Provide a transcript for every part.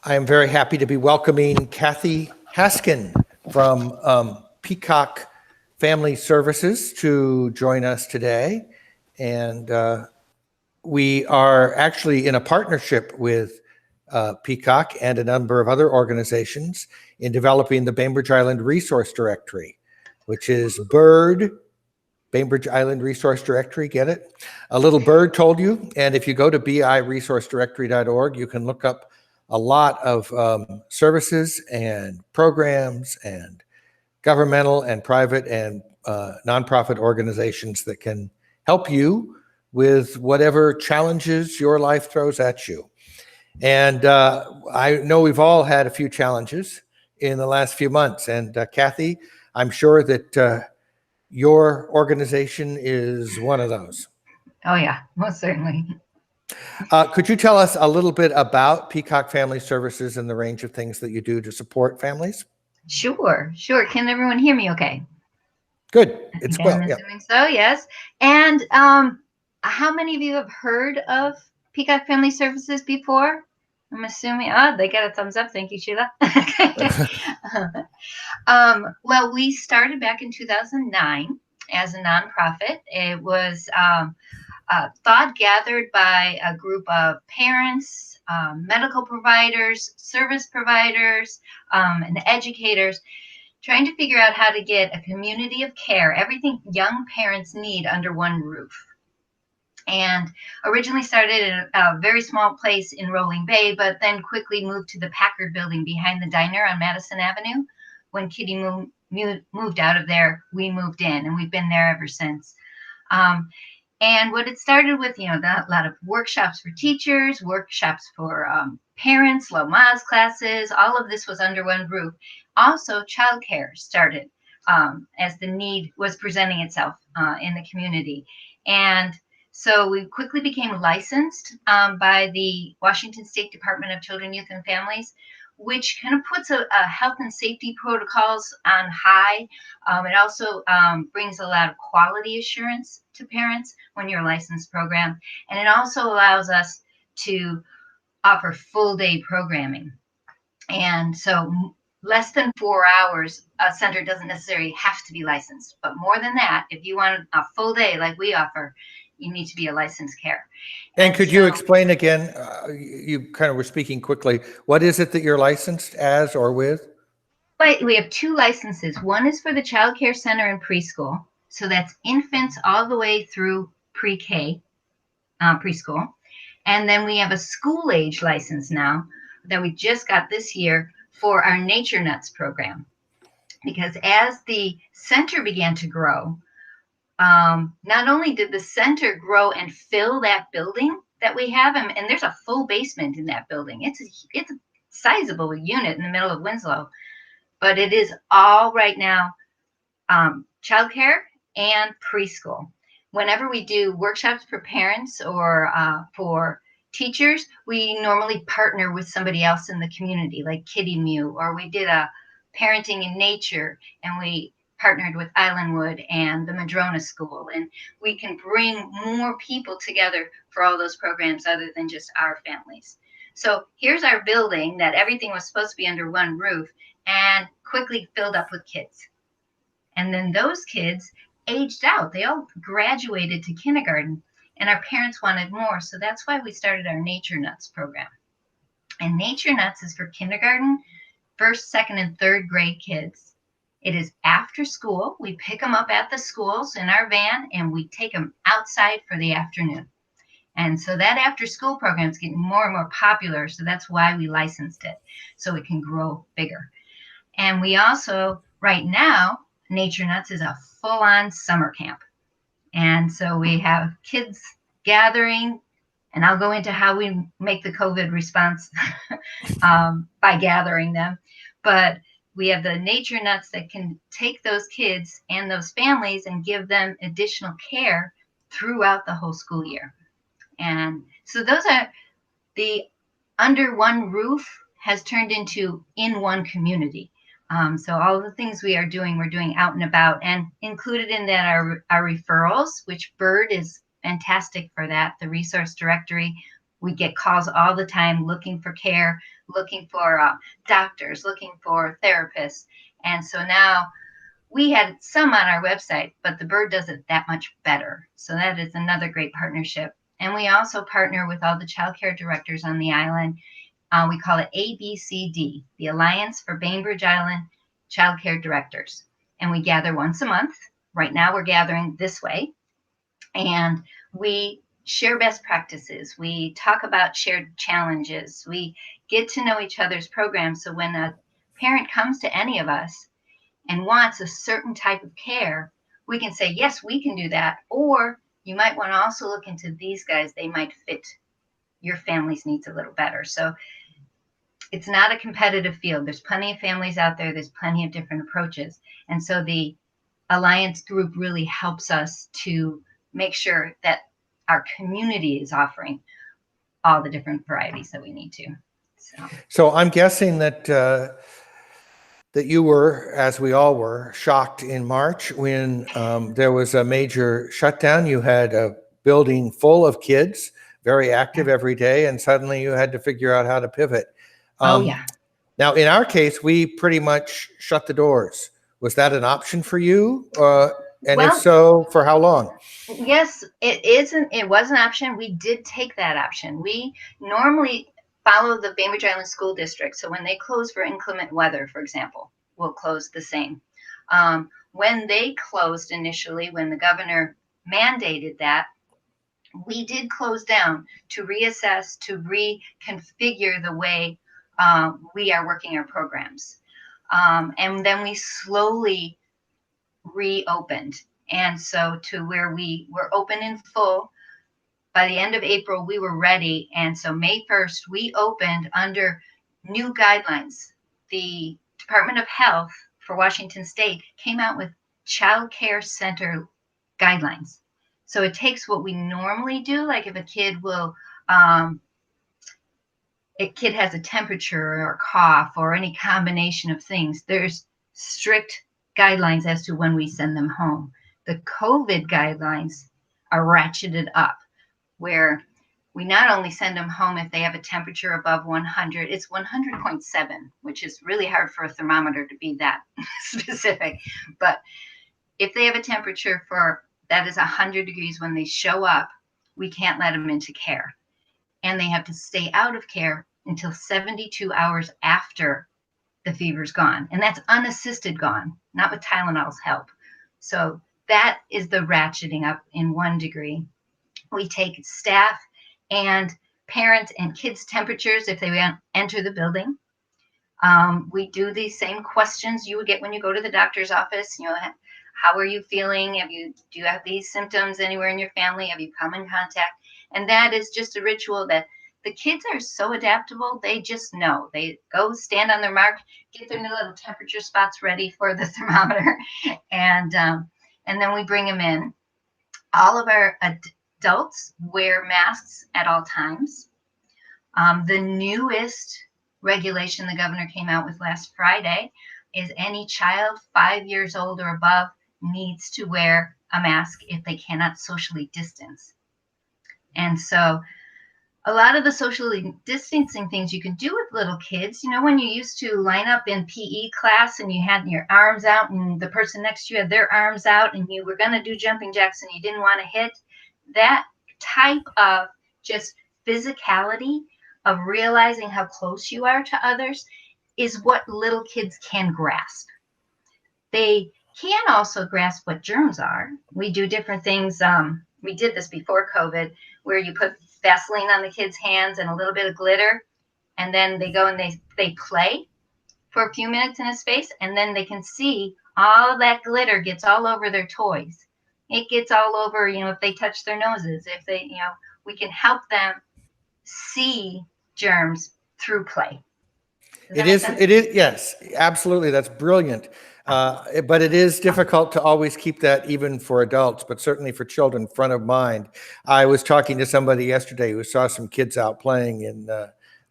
I am very happy to be welcoming Kathy Haskin from Peacock Family Services to join us today. And we are actually in a partnership with Peacock and a number of other organizations in developing the Bainbridge Island Resource Directory, which is Bainbridge Island Resource Directory, get it? A little bird told you, and if you go to biresourcedirectory.org, you can look up a lot of services and programs and governmental and private and nonprofit organizations that can help you with whatever challenges your life throws at you. And I know we've all had a few challenges in the last few months. And Kathy, I'm sure that your organization is one of those. Oh, yeah, most certainly. Could you tell us a little bit about Peacock Family Services and the range of things that you do to support families? Sure. Can everyone hear me okay? Good. It's Okay, well, I'm yeah. assuming so, yes. And how many of you have heard of Peacock Family Services before? I'm assuming, they got a thumbs up. Thank you, Sheila. Well, we started back in 2009 as a nonprofit. It was thought gathered by a group of parents, medical providers, service providers, and educators, trying to figure out how to get a community of care, everything young parents need under one roof. And originally started in a very small place in Rolling Bay, but then quickly moved to the Packard building behind the diner on Madison Avenue. When Kitty moved out of there, we moved in, and we've been there ever since. And what it started with, a lot of workshops for teachers, workshops for parents, low miles classes, all of this was under one roof. Also, childcare started as the need was presenting itself in the community. And so we quickly became licensed by the Washington State Department of Children, Youth, and Families, which kind of puts a health and safety protocols on high. It also brings a lot of quality assurance to parents when you're a licensed program. And it also allows us to offer full day programming. And so less than 4 hours, a center doesn't necessarily have to be licensed. But more than that, if you want a full day like we offer, you need to be a licensed care. And could you explain again, you kind of were speaking quickly, what is it that you're licensed as or with? We have two licenses. One is for the Child Care Center and preschool. So that's infants all the way through pre-K, preschool. And then we have a school age license now that we just got this year for our Nature Nuts program. Because as the center began to grow, not only did the center grow and fill that building that we have, and there's a full basement in that building. It's a sizable unit in the middle of Winslow, but it is all right now childcare and preschool. Whenever we do workshops for parents or for teachers, we normally partner with somebody else in the community, like Kitty Mew, or we did a parenting in nature, and we partnered with Islandwood and the Madrona School, and we can bring more people together for all those programs other than just our families. So here's our building that everything was supposed to be under one roof and quickly filled up with kids. And then those kids aged out. They all graduated to kindergarten, and our parents wanted more. So that's why we started our Nature Nuts program. And Nature Nuts is for kindergarten, first, second, and third grade kids. It is after school. We pick them up at the schools in our van, and we take them outside for the afternoon. And so that after school program is getting more and more popular. So that's why we licensed it, so it can grow bigger. And we also, right now, Nature Nuts is a full-on summer camp. And so we have kids gathering, and I'll go into how we make the COVID response by gathering them. But we have the Nature Nuts that can take those kids and those families and give them additional care throughout the whole school year. And so those are the under one roof has turned into in one community. So all the things we are doing, we're doing out and about, and included in that are our referrals, which Bird is fantastic for that. The resource directory We get calls all the time looking for care, looking for doctors, looking for therapists. And so now we had some on our website, but the Bird does it that much better. So that is another great partnership. And we also partner with all the childcare directors on the island. We call it ABCD, the Alliance for Bainbridge Island Childcare Directors. And we gather once a month. Right now we're gathering this way. And we share best practices. We talk about shared challenges. We get to know each other's programs. So when a parent comes to any of us and wants a certain type of care, we can say, yes, we can do that. Or you might want to also look into these guys. They might fit your family's needs a little better. So it's not a competitive field. There's plenty of families out there. There's plenty of different approaches. And so the Alliance group really helps us to make sure that our community is offering all the different varieties that we need to. So I'm guessing that that you were, as we all were, shocked in March when there was a major shutdown. You had a building full of kids, very active every day, and suddenly you had to figure out how to pivot. Oh, yeah. Now, in our case, we pretty much shut the doors. Was that an option for you? And if so, for how long? Yes, it was an option. We did take that option. We normally follow the Bainbridge Island School District. So when they close for inclement weather, for example, we'll close the same. When they closed initially, when the governor mandated that, we did close down to reassess, to reconfigure the way we are working our programs. And then we slowly reopened. And so to where we were open in full, by the end of April, we were ready. And so May 1st, we opened under new guidelines. The Department of Health for Washington State came out with child care center guidelines. So it takes what we normally do, like if a kid has a temperature or cough or any combination of things, there's strict guidelines as to when we send them home. The COVID guidelines are ratcheted up, where we not only send them home if they have a temperature above 100, it's 100.7, which is really hard for a thermometer to be that specific. But if they have a temperature that is 100 degrees when they show up, we can't let them into care. And they have to stay out of care until 72 hours after the fever's gone. And that's unassisted gone, not with Tylenol's help. So that is the ratcheting up in 1 degree. We take staff and parents and kids' temperatures if they enter the building. We do these same questions you would get when you go to the doctor's office. How are you feeling? Do you have these symptoms anywhere in your family? Have you come in contact? And that is just a ritual that the kids are so adaptable. They just know. They go stand on their mark, get their new little temperature spots ready for the thermometer, and then we bring them in. All of our adults wear masks at all times. The newest regulation the governor came out with last Friday is any child 5 years old or above needs to wear a mask if they cannot socially distance. And so a lot of the socially distancing things you can do with little kids, when you used to line up in PE class and you had your arms out and the person next to you had their arms out and you were going to do jumping jacks and you didn't want to hit, that type of just physicality of realizing how close you are to others is what little kids can grasp. They can also grasp what germs are. We do different things. We did this before COVID, where you put Vaseline on the kids' hands and a little bit of glitter, and then they go and they play for a few minutes in a space, and then they can see all of that glitter gets all over their toys. It gets all over, if they touch their noses, if they, we can help them see germs through play. It is, yes, absolutely. That's brilliant. But it is difficult to always keep that, even for adults, but certainly for children, front of mind. I was talking to somebody yesterday who saw some kids out playing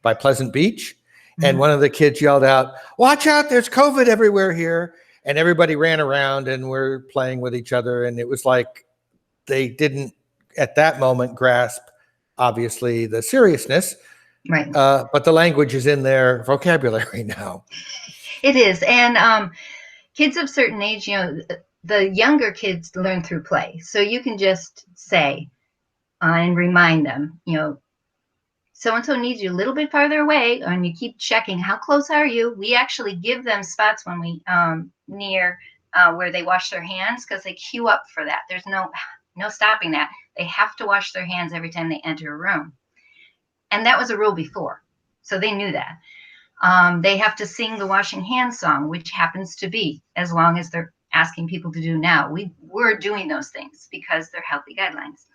by Pleasant Beach. And one of the kids yelled out, "Watch out, there's COVID everywhere here." And everybody ran around and were playing with each other. And it was like they didn't, at that moment, grasp obviously the seriousness, Right. but the language is in their vocabulary now. It is. And kids of certain age, the younger kids learn through play. So you can just say and remind them, so-and-so needs you a little bit farther away, and you keep checking, how close are you? We actually give them spots when we near where they wash their hands, because they queue up for that. There's no stopping that. They have to wash their hands every time they enter a room. And that was a rule before, so they knew that. They have to sing the washing hands song, which happens to be as long as they're asking people to do now. We're doing those things because they're healthy guidelines.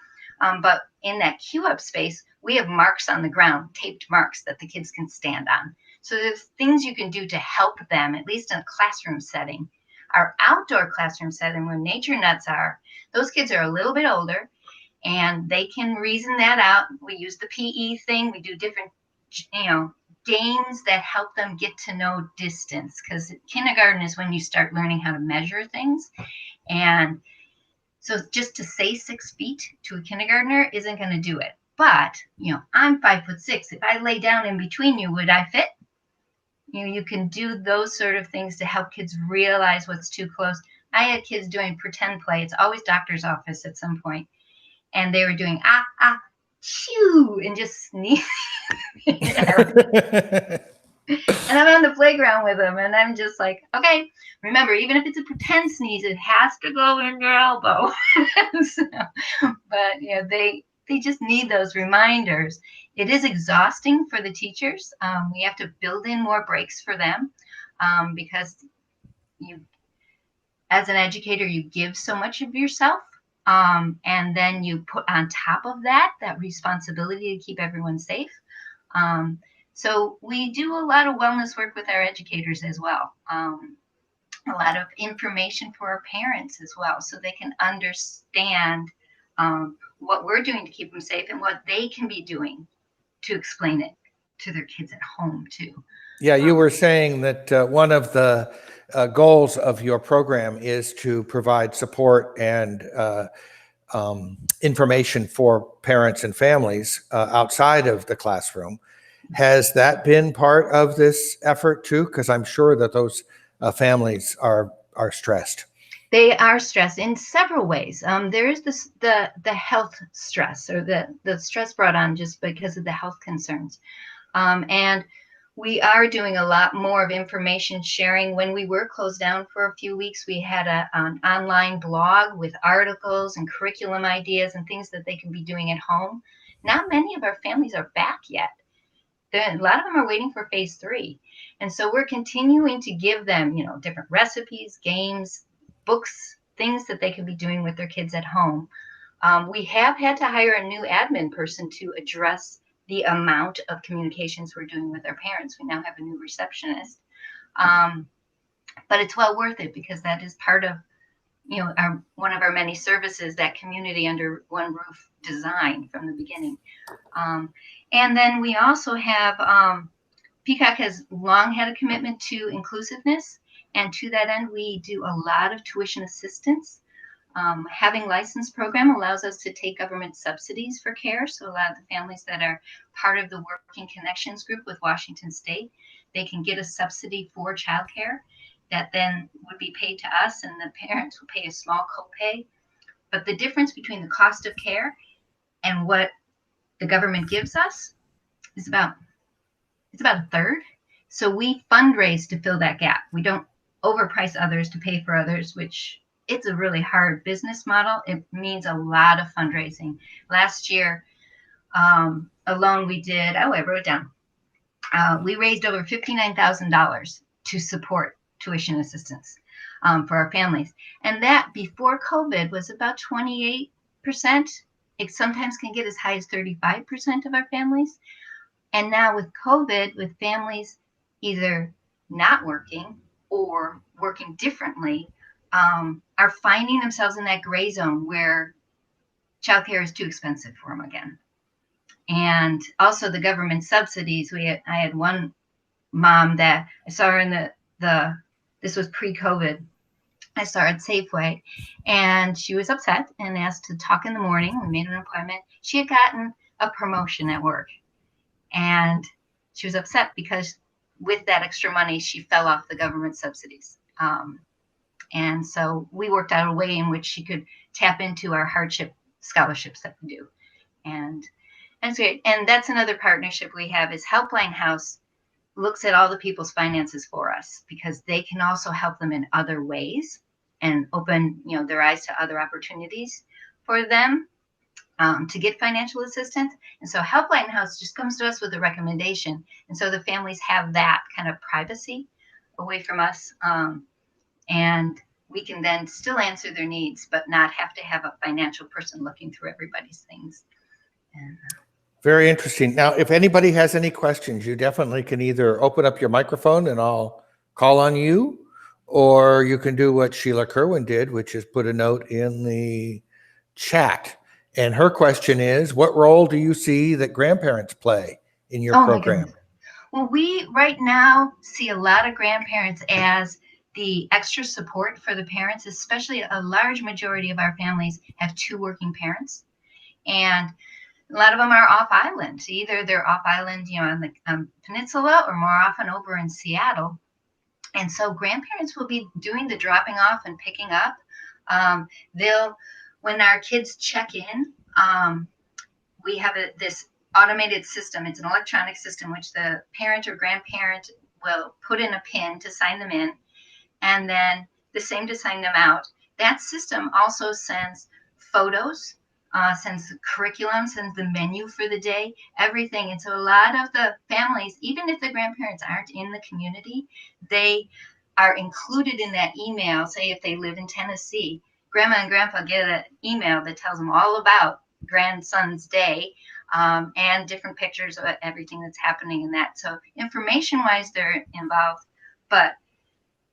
But in that queue up space, we have marks on the ground, taped marks that the kids can stand on. So there's things you can do to help them, at least in a classroom setting. Our outdoor classroom setting, where nature nuts are, those kids are a little bit older and they can reason that out. We use the PE thing. We do different, games that help them get to know distance, because kindergarten is when you start learning how to measure things. And so just to say 6 feet to a kindergartner isn't going to do it. But, I'm 5'6". If I lay down in between you, would I fit? You can do those sort of things to help kids realize what's too close. I had kids doing pretend play. It's always doctor's office at some point. And they were doing shoo, and just sneeze. And I'm on the playground with them, and I'm just like, okay, remember, even if it's a pretend sneeze, it has to go in your elbow. But they just need those reminders. It is exhausting for the teachers. We have to build in more breaks for them, because as an educator, you give so much of yourself, and then you put on top of that responsibility to keep everyone safe. So we do a lot of wellness work with our educators as well. A lot of information for our parents as well, so they can understand what we're doing to keep them safe and what they can be doing to explain it to their kids at home too. Yeah, you were saying that one of the goals of your program is to provide support and information for parents and families outside of the classroom. Has that been part of this effort too? Because I'm sure that those families are stressed. They are stressed in several ways. There is the health stress, or the stress brought on just because of the health concerns. And we are doing a lot more of information sharing. When we were closed down for a few weeks, we had an online blog with articles and curriculum ideas and things that they can be doing at home. Not many of our families are back yet. A lot of them are waiting for phase 3. And so we're continuing to give them, different recipes, games, books, things that they can be doing with their kids at home. We have had to hire a new admin person to address the amount of communications we're doing with our parents. We now have a new receptionist. But it's well worth it, because that is part of, one of our many services, that community under one roof design from the beginning. And then we also have, Peacock has long had a commitment to inclusiveness. And to that end, we do a lot of tuition assistance. Having licensed program allows us to take government subsidies for care. So a lot of the families that are part of the Working Connections group with Washington State, they can get a subsidy for childcare that then would be paid to us, and the parents will pay a small copay. But the difference between the cost of care and what the government gives us is about a third. So we fundraise to fill that gap. We don't overprice others to pay for others, which it's a really hard business model. It means a lot of fundraising. Last year alone, we did, I wrote it down. We raised over $59,000 to support tuition assistance for our families. And that before COVID was about 28%. It sometimes can get as high as 35% of our families. And now with COVID, with families either not working or working differently, are finding themselves in that gray zone where childcare is too expensive for them again. And also the government subsidies. I had one mom that I saw her in this was pre-COVID. I saw her at Safeway, and she was upset and asked to talk in the morning. We made an appointment. She had gotten a promotion at work. And she was upset because with that extra money, she fell off the government subsidies. And so we worked out a way in which she could tap into our hardship scholarships that we do. And that's great. And that's another partnership we have is Helpline House looks at all the people's finances for us because they can also help them in other ways and open, their eyes to other opportunities for them to get financial assistance. And so Helpline House just comes to us with a recommendation. And so the families have that kind of privacy away from us. And we can then still answer their needs, but not have to have a financial person looking through everybody's things. And, Very interesting. Now, if anybody has any questions, you definitely can either open up your microphone and I'll call on you, or you can do what Sheila Kerwin did, which is put a note in the chat. And her question is, what role do you see that grandparents play in your program? Well, we right now see a lot of grandparents as the extra support for the parents, especially a large majority of our families have two working parents. And a lot of them are off island. Either they're off island, on the peninsula, or more often over in Seattle. And so grandparents will be doing the dropping off and picking up. When our kids check in, we have this automated system. It's an electronic system which the parent or grandparent will put in a PIN to sign them in, and then the same to sign them out. That system also sends photos, sends the curriculum, sends the menu for the day, everything. And so a lot of the families, even if the grandparents aren't in the community, they are included in that email. Say if they live in Tennessee, grandma and grandpa get an email that tells them all about grandson's day, and different pictures of everything that's happening in that. So information-wise, they're involved. But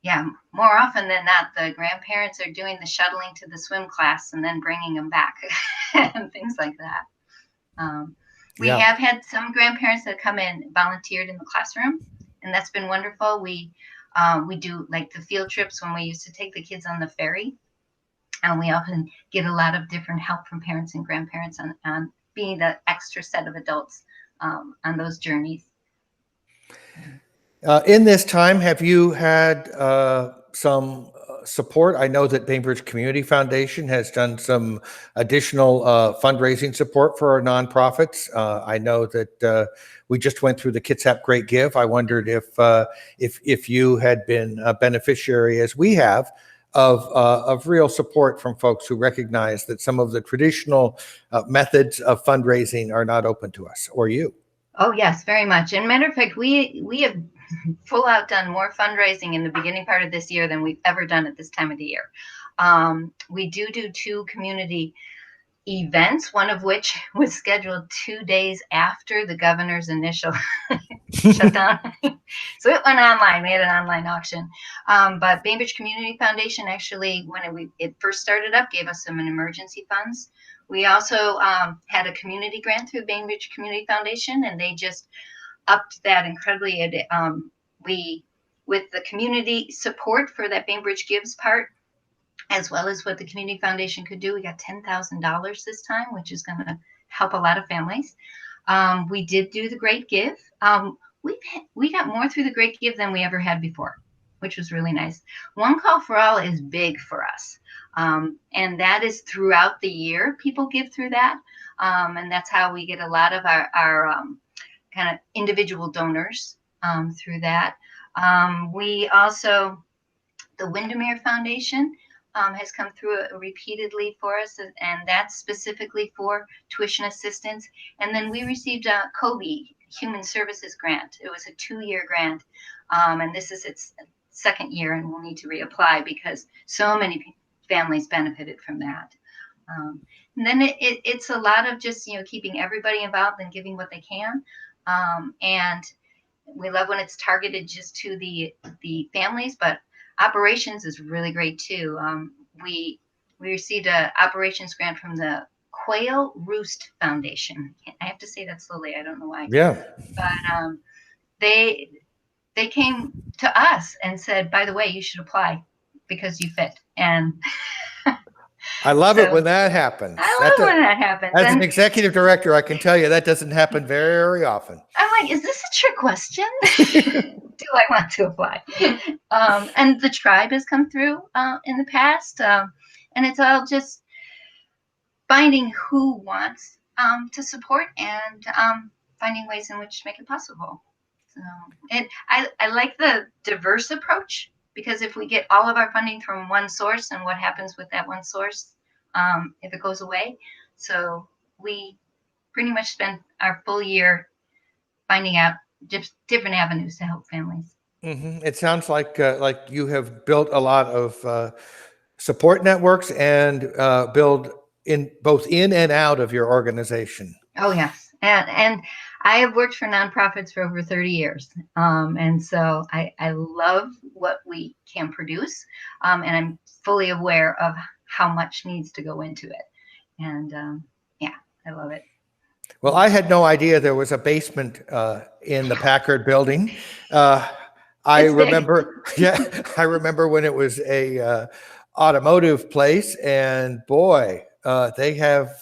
yeah, more often than not, the grandparents are doing the shuttling to the swim class and then bringing them back and things like that. We have had some grandparents that come in, volunteered in the classroom, and that's been wonderful. We do like the field trips when we used to take the kids on the ferry. And we often get a lot of different help from parents and grandparents on being the extra set of adults on those journeys. In this time, have you had some support? I know that Bainbridge Community Foundation has done some additional fundraising support for our nonprofits. I know that we just went through the Kitsap Great Give. I wondered if you had been a beneficiary, as we have, of real support from folks who recognize that some of the traditional methods of fundraising are not open to us or you. Oh, yes, very much. And matter of fact, we have full out done more fundraising in the beginning part of this year than we've ever done at this time of the year. We do two community events, one of which was scheduled 2 days after the governor's initial shutdown. So it went online. We had an online auction. But Bainbridge Community Foundation actually, when it first started up, gave us some emergency funds. We also had a community grant through Bainbridge Community Foundation, and they just upped that incredibly. With the community support for that Bainbridge Gives part, as well as what the Community Foundation could do, we got $10,000 this time, which is going to help a lot of families. We did do the Great Give. We got more through the Great Give than we ever had before, which was really nice. One Call for All is big for us. And that is throughout the year. People give through that. And that's how we get a lot of our kind of individual donors through that. We also, the Windermere Foundation has come through repeatedly for us, and that's specifically for tuition assistance. And then we received a COBE, Human Services Grant. It was a 2-year grant, and this is its second year, and we'll need to reapply because so many families benefited from that. And then it's a lot of just keeping everybody involved and giving what they can, and we love when it's targeted just to the families, but operations is really great too. We received an operations grant from the Quail Roost Foundation. I have to say that slowly. I don't know why. Yeah. But they came to us and said, by the way, you should apply because you fit. And I love it So when that happens. I love when that happens. As an And executive director, I can tell you that doesn't happen very often. I'm like, is this a trick question? Do I want to apply? And the tribe has come through in the past, and it's all just finding who wants to support and finding ways in which to make it possible. So, and I like the diverse approach, because if we get all of our funding from one source, and what happens with that one source if it goes away. So we pretty much spend our full year finding out just different avenues to help families. It sounds like you have built a lot of support networks and build in both in and out of your organization. Oh yes, and I have worked for nonprofits for over 30 years, and so I love what we can produce, and I'm fully aware of how much needs to go into it, and yeah, I love it. Well, I had no idea there was a basement in the Packard building. I It's big. remember, yeah, I remember when it was a automotive place, and boy, they have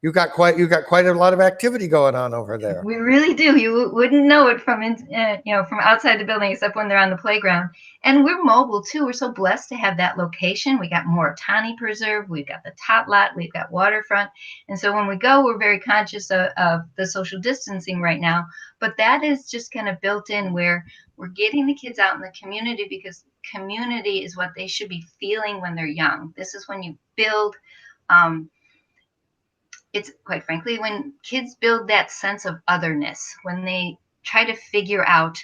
you got quite a lot of activity going on over there. We really do. You wouldn't know it from from outside the building, except when they're on the playground. And we're mobile too. We're so blessed to have that location. We got Moritani Preserve. We've got the Tot Lot. We've got waterfront. And so when we go, we're very conscious of the social distancing right now. But that is just kind of built in, where we're getting the kids out in the community, because community is what they should be feeling when they're young. This is when you build. It's quite frankly when kids build that sense of otherness, when they try to figure out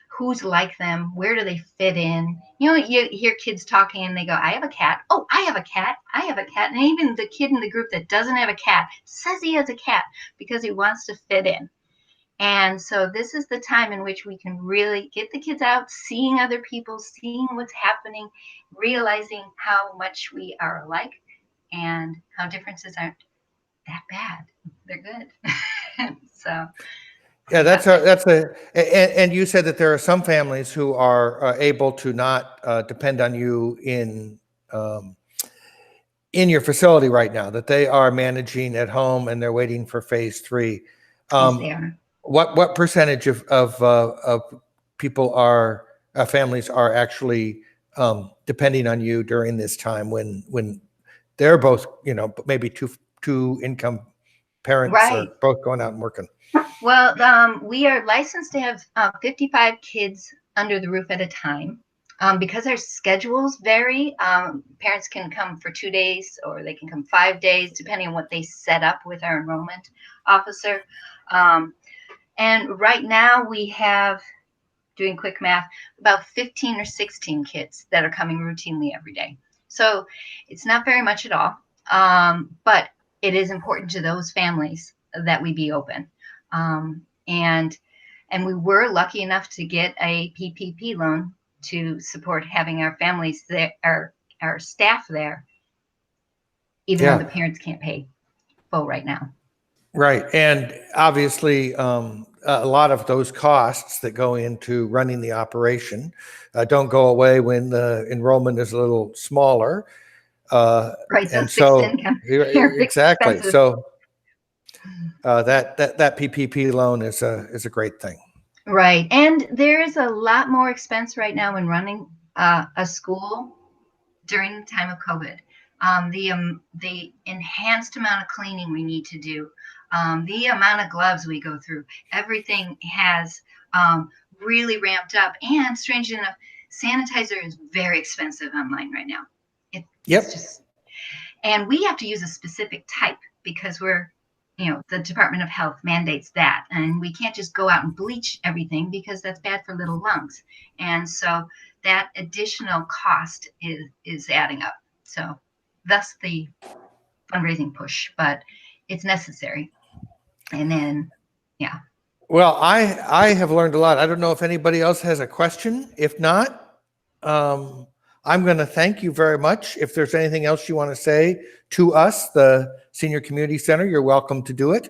who's like them, where do they fit in. You hear kids talking and they go, I have a cat. Oh, I have a cat. I have a cat. And even the kid in the group that doesn't have a cat says he has a cat because he wants to fit in. And so this is the time in which we can really get the kids out, seeing other people, seeing what's happening, realizing how much we are alike and how differences aren't that bad. They're good. So Yeah, and you said that there are some families who are able to not depend on you in your facility right now, that they are managing at home and they're waiting for phase 3. yes, they are. What percentage of people families are actually depending on you during this time when they're both, maybe two income parents Right. are both going out and working? Well, we are licensed to have 55 kids under the roof at a time. Because our schedules vary, parents can come for 2 days or they can come 5 days, depending on what they set up with our enrollment officer. And right now we have, doing quick math, about 15 or 16 kids that are coming routinely every day. So it's not very much at all, but it is important to those families that we be open. And we were lucky enough to get a PPP loan to support having our families there, our staff there, even though the parents can't pay full right now. Right. And obviously, a lot of those costs that go into running the operation don't go away when the enrollment is a little smaller. Right. And so fixed income. Exactly. Expensive. So that PPP loan is a great thing. Right. And there is a lot more expense right now in running a school during the time of COVID. The enhanced amount of cleaning we need to do, the amount of gloves we go through, everything has really ramped up. And strangely enough, sanitizer is very expensive online right now. It's just, and we have to use a specific type because we're, the Department of Health mandates that, and we can't just go out and bleach everything because that's bad for little lungs. And so that additional cost is adding up. So thus the fundraising push, but it's necessary. And then, yeah. Well, I have learned a lot. I don't know if anybody else has a question. If not, I'm going to thank you very much. If there's anything else you want to say to us, the Senior Community Center, you're welcome to do it.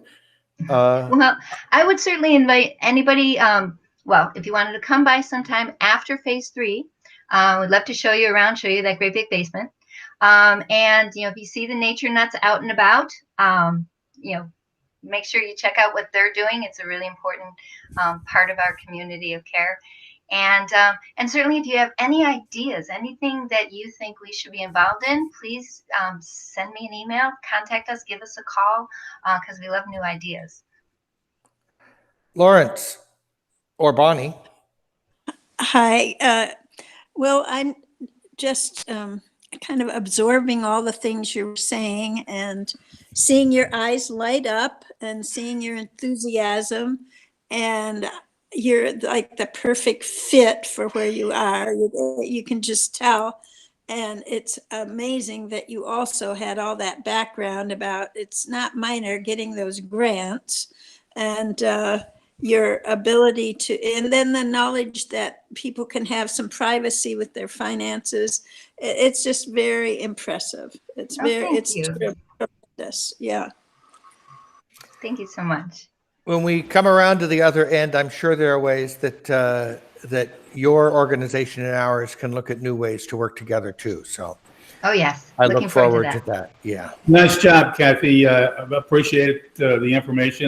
Well, I would certainly invite anybody. If you wanted to come by sometime after phase 3, we'd love to show you around, show you that great big basement. And if you see the nature nuts out and about, make sure you check out what they're doing. It's a really important part of our community of care. And certainly, if you have any ideas, anything that you think we should be involved in, please send me an email, contact us, give us a call, because we love new ideas. Lawrence or Bonnie. Hi. Well, I'm just kind of absorbing all the things you were saying and seeing your eyes light up and seeing your enthusiasm, and you're like the perfect fit for where you are. You can just tell. And it's amazing that you also had all that background about it's not minor getting those grants, and your ability to, and then the knowledge that people can have some privacy with their finances. It's just very impressive. It's Thank you. Tremendous. Yeah. Thank you so much. When we come around to the other end, I'm sure there are ways that that your organization and ours can look at new ways to work together too. So, oh yes, I look forward to that. Yeah. Nice job, Kathy. I appreciate the information.